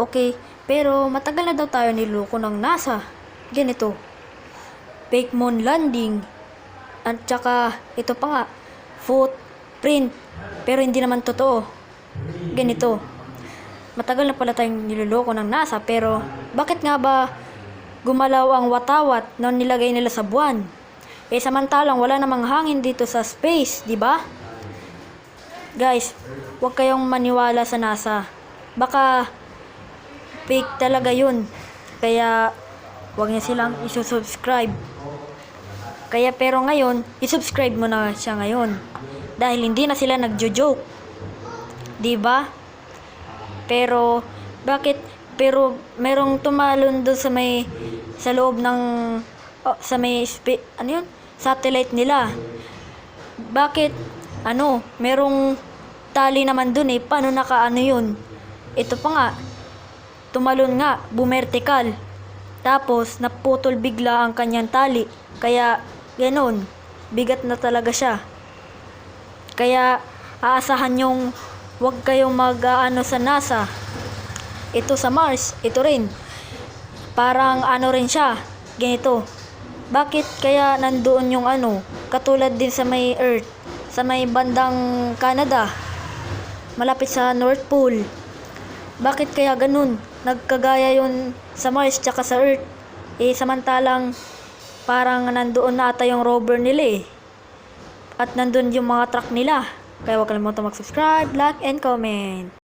Okay, pero matagal na daw tayo niloko ng NASA. Ganito, fake moon landing. At saka, ito pa nga, footprint. Pero hindi naman totoo. Ganito, matagal na pala tayong niloloko ng NASA, pero bakit nga ba gumalaw ang watawat na nilagay nila sa buwan? Samantalang wala namang hangin dito sa space, di ba? Guys, huwag kayong maniwala sa NASA. Baka fake talaga yun. Kaya huwag niya silang isusubscribe. Kaya pero ngayon, isubscribe mo na siya ngayon. Dahil hindi na sila nagjo-joke. Di ba? Pero bakit merong tumalon doon sa loob ng satellite nila. Bakit merong tali naman doon paano nakaano yun? Ito pa nga, tumalon nga, bumertikal. Tapos naputol bigla ang kanyang tali. Kaya ganon, bigat na talaga siya. Kaya aasahan yung wag kayong sa NASA. Ito sa Mars, ito rin. Parang rin siya, ganito. Bakit kaya nandoon yung katulad din sa may Earth, sa may bandang Canada, malapit sa North Pole. Bakit kaya ganun? Nagkagaya yun sa Mars tsaka sa Earth. Samantalang parang nandoon na ata yung rover nila At nandoon yung mga truck nila. Kaya huwag kalimutan mag-subscribe, like, and comment.